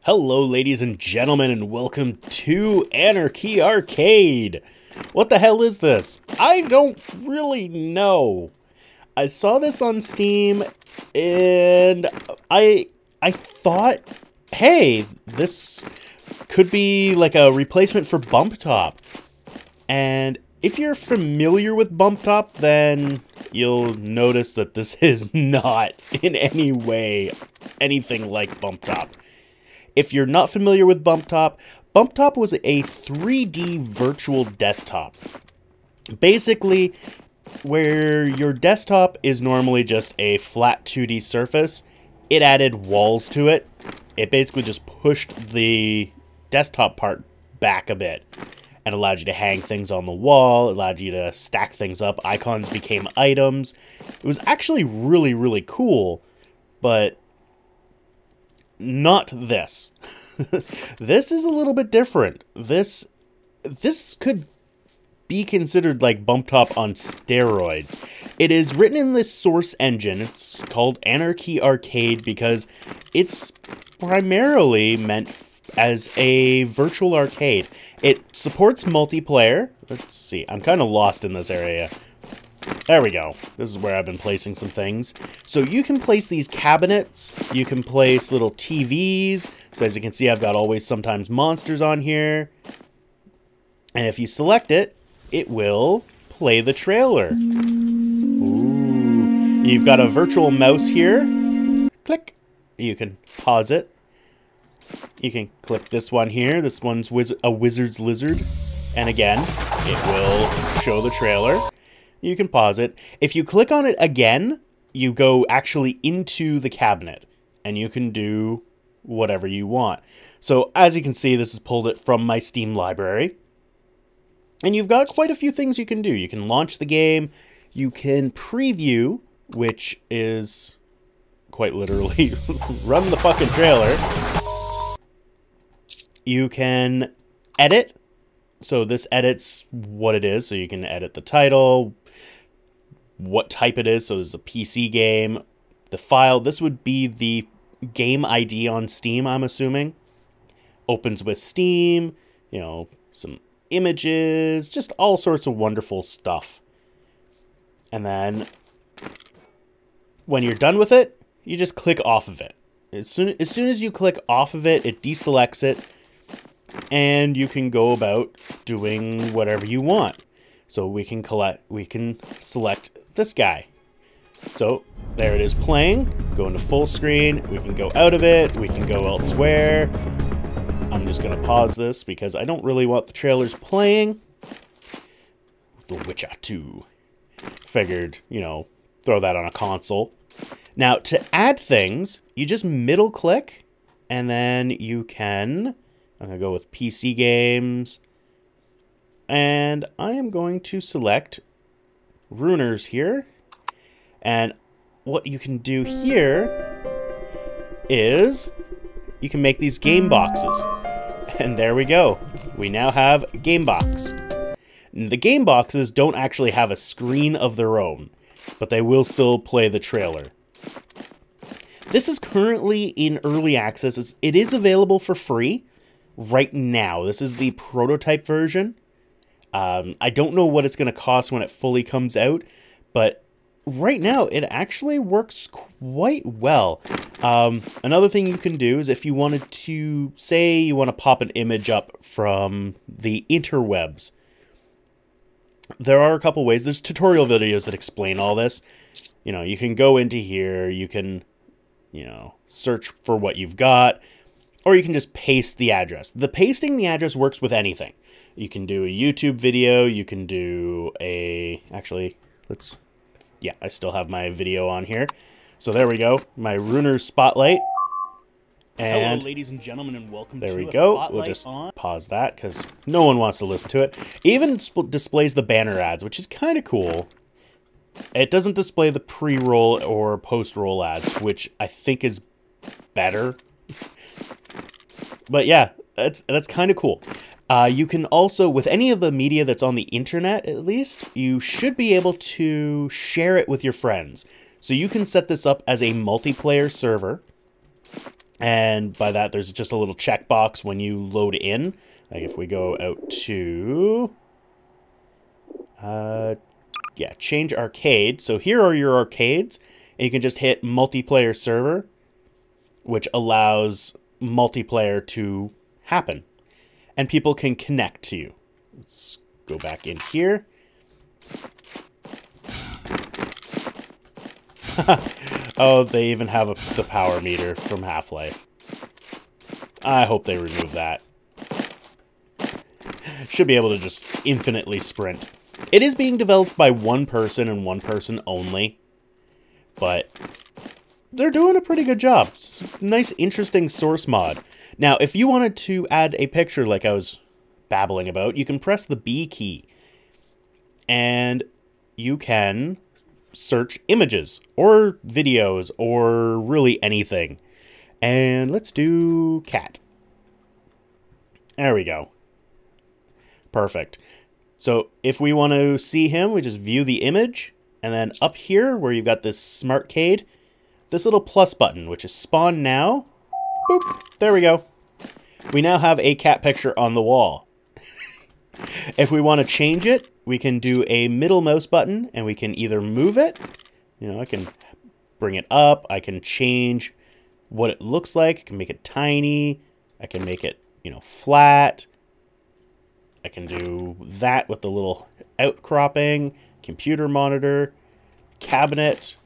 Hello, ladies and gentlemen, and welcome to Anarchy Arcade. What the hell is this? I don't really know. I saw this on Steam, and I thought, hey, this could be like a replacement for Bump Top. And if you're familiar with Bump Top, then you'll notice that this is not in any way anything like Bump Top. If you're not familiar with Bump Top was a 3D virtual desktop. Basically, where your desktop is normally just a flat 2D surface, it added walls to it. It basically just pushed the desktop part back a bit and allowed you to hang things on the wall, allowed you to stack things up. Icons became items. It was actually really, really cool, but not this. This is a little bit different. This could be considered like Bump Top on steroids. It is written in this Source engine. It's called Anarchy Arcade because it's primarily meant as a virtual arcade. It supports multiplayer. Let's see. I'm kind of lost in this area. There we go. This is where I've been placing some things. So you can place these cabinets. You can place little TVs. So as you can see, I've got Always Sometimes Monsters on here. And if you select it, it will play the trailer. Ooh. You've got a virtual mouse here. Click. You can pause it. You can click this one here. This one's a wizard's lizard. And again, it will show the trailer. You can pause it. If you click on it again, you go actually into the cabinet, and you can do whatever you want. So as you can see, this has pulled it from my Steam library. And you've got quite a few things you can do. You can launch the game. You can preview, which is quite literally run the fucking trailer. You can edit. So this edits what it is. So you can edit the title, what type it is. So this is a PC game. The file, this would be the game ID on Steam, I'm assuming. Opens with Steam, you know, some images, just all sorts of wonderful stuff. And then when you're done with it, you just click off of it. As soon as you click off of it, it deselects it. And you can go about doing whatever you want. So we can select this guy. So there it is playing. Go into full screen. We can go out of it. We can go elsewhere. I'm just going to pause this because I don't really want the trailers playing. The Witcher 2. Figured, you know, throw that on a console. Now to add things, you just middle click and then you can... I'm going to go with PC games, and I am going to select Runers here, and what you can do here is you can make these game boxes, and there we go. We now have a game box. The game boxes don't actually have a screen of their own, but they will still play the trailer. This is currently in early access. It is available for free right now. This is the prototype version. I don't know what it's going to cost when it fully comes out, but right now it actually works quite well. Another thing you can do is if you wanted to, say you want to pop an image up from the interwebs, there are a couple ways. There's tutorial videos that explain all this. You know, you can go into here, you can, you know, search for what you've got, or you can just paste the address. Pasting the address works with anything. You can do a YouTube video. You can do a... Actually, let's... Yeah, I still have my video on here. So there we go. My Runers Spotlight. And hello, ladies and gentlemen, and welcome there to we a go. Spotlight We'll just on... pause that because no one wants to listen to it. It even displays the banner ads, which is kind of cool. It doesn't display the pre-roll or post-roll ads, which I think is better. But yeah, that's kind of cool. You can also, with any of the media that's on the internet, at least, you should be able to share it with your friends. So you can set this up as a multiplayer server. And by that, there's just a little checkbox when you load in. Like if we go out to, change arcade. So here are your arcades, and you can just hit multiplayer server, which allows multiplayer to happen, and people can connect to you. Let's go back in here. Oh, they even have the power meter from Half-Life. I hope they remove that. Should be able to just infinitely sprint. It is being developed by one person and one person only, but they're doing a pretty good job. It's a nice, interesting source mod. Now, if you wanted to add a picture like I was babbling about, you can press the B key, and you can search images or videos or really anything. And let's do cat. There we go. Perfect. So if we want to see him, we just view the image, and then up here where you've got this Smartcade, this little plus button, which is spawn now. Boop. There we go. We now have a cat picture on the wall. If we want to change it, we can do a middle mouse button, and we can either move it. You know, I can bring it up. I can change what it looks like. I can make it tiny. I can make it, you know, flat. I can do that with the little outcropping, computer monitor, cabinet.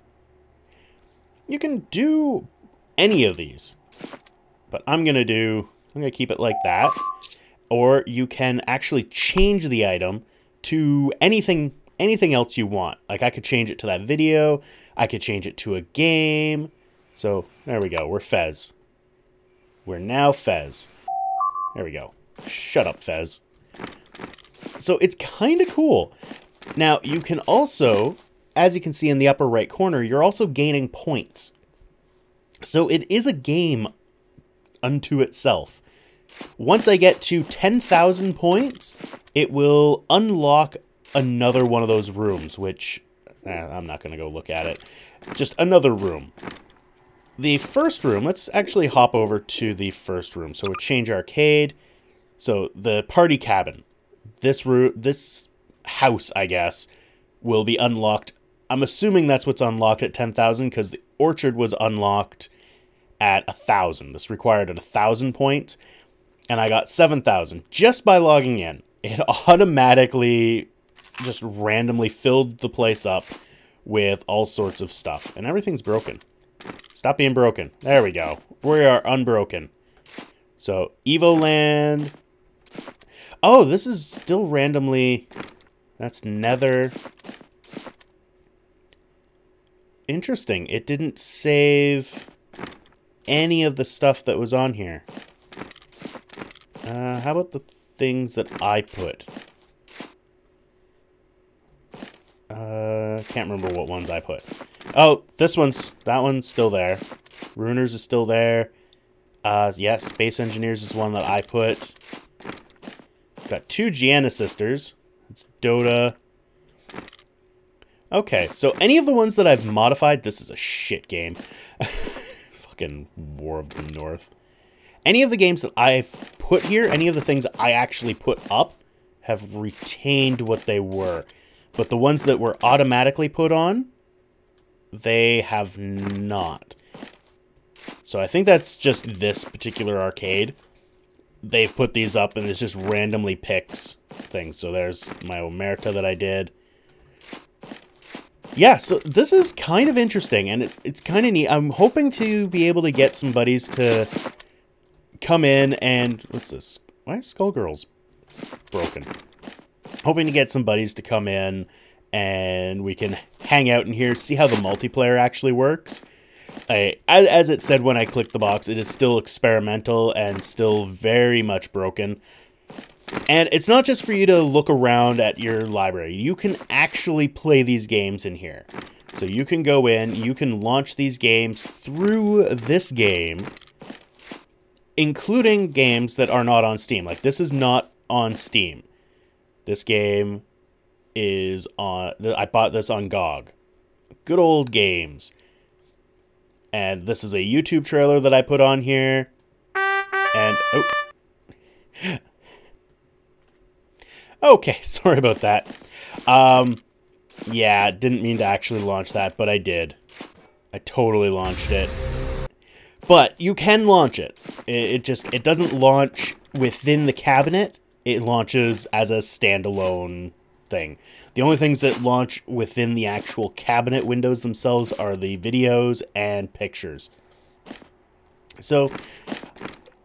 You can do any of these, but I'm going to keep it like that. Or you can actually change the item to anything else you want. Like I could change it to that video. I could change it to a game. So there we go. We're Fez. We're now Fez. There we go. Shut up, Fez. So it's kind of cool. Now you can also, as you can see in the upper right corner, you're also gaining points. So it is a game unto itself. Once I get to 10,000 points, it will unlock another one of those rooms, which I'm not going to go look at it. Just another room. The first room, let's actually hop over to the first room. So we'll change arcade. So the party cabin. This house, I guess, will be unlocked. I'm assuming that's what's unlocked at 10,000 because the orchard was unlocked at 1,000. This required at 1,000 points. And I got 7,000 just by logging in. It automatically just randomly filled the place up with all sorts of stuff. And everything's broken. Stop being broken. There we go. We are unbroken. So, Evoland. Oh, this is still randomly... That's Nether. Interesting. It didn't save any of the stuff that was on here. How about the things that I put? Can't remember what ones I put. Oh, that one's still there. Runers is still there. Yeah, Space Engineers is one that I put. Got 2 Gianna sisters. It's Dota. Okay, so any of the ones that I've modified, this is a shit game. Fucking War of the North. Any of the games that I've put here, any of the things I actually put up, have retained what they were. But the ones that were automatically put on, they have not. So I think that's just this particular arcade. They've put these up and it just randomly picks things. So there's my Omerta that I did. Yeah, so this is kind of interesting and it's kind of neat. I'm hoping to be able to get some buddies to come in and... What's this? Why is Skullgirls broken? Hoping to get some buddies to come in and we can hang out in here, see how the multiplayer actually works. As it said when I clicked the box, it is still experimental and still very much broken. And it's not just for you to look around at your library. You can actually play these games in here. So you can go in, you can launch these games through this game, including games that are not on Steam. Like, this is not on Steam. This game is on... I bought this on GOG. Good old games. And this is a YouTube trailer that I put on here. And, oh. Okay, sorry about that. Yeah, didn't mean to actually launch that, but I did. I totally launched it. But you can launch it. It doesn't launch within the cabinet. It launches as a standalone thing. The only things that launch within the actual cabinet windows themselves are the videos and pictures. So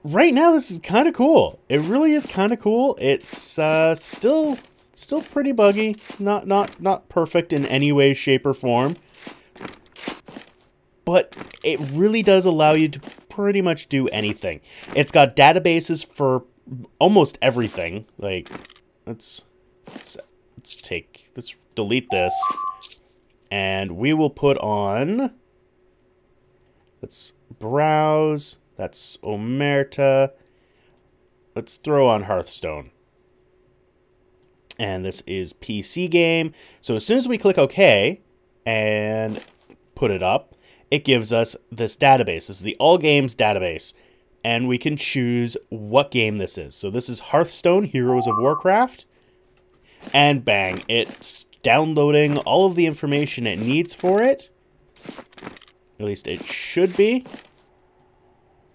right now this is kind of cool. It really is kind of cool. It's still pretty buggy. Not perfect in any way, shape, or form. But it really does allow you to pretty much do anything. It's got databases for almost everything. Like, let's delete this, and we will put on, let's browse, that's Omerta, let's throw on Hearthstone. And this is PC game. So as soon as we click OK and put it up, it gives us this database. This is the All Games database. And we can choose what game this is. So this is Hearthstone, Heroes of Warcraft. And bang, it's downloading all of the information it needs for it. At least it should be.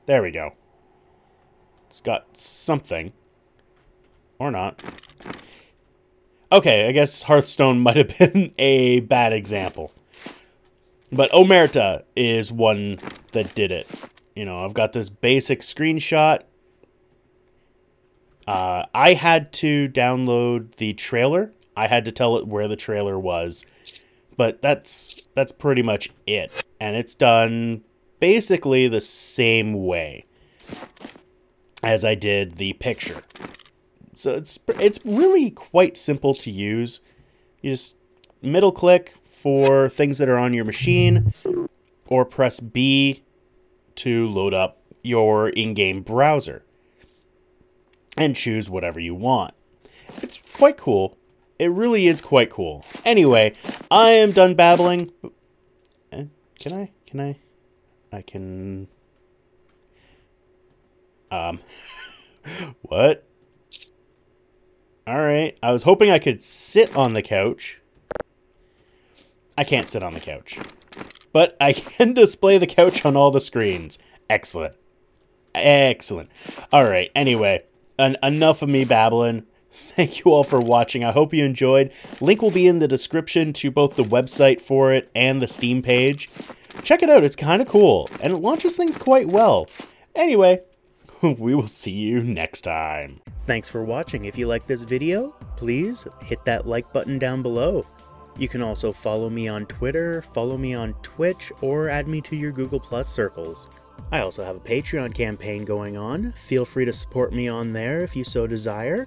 There we go. It's got something. Or not. Okay, I guess Hearthstone might have been a bad example. But Omerta is one that did it. You know, I've got this basic screenshot. I had to download the trailer. I had to tell it where the trailer was. But that's pretty much it. And it's done basically the same way as I did the picture. So it's really quite simple to use. You just middle click for things that are on your machine, or press B to load up your in-game browser and choose whatever you want. It's quite cool. It really is quite cool. Anyway, I am done babbling. What? Alright, I was hoping I could sit on the couch. I can't sit on the couch. But I can display the couch on all the screens. Excellent. Excellent. Alright, anyway, enough of me babbling. Thank you all for watching. I hope you enjoyed. Link will be in the description to both the website for it and the Steam page. Check it out, it's kind of cool, and it launches things quite well. Anyway, we will see you next time. Thanks for watching. If you like this video, please hit that like button down below. You can also follow me on Twitter, follow me on Twitch, or add me to your Google Plus circles. I also have a Patreon campaign going on. Feel free to support me on there if you so desire.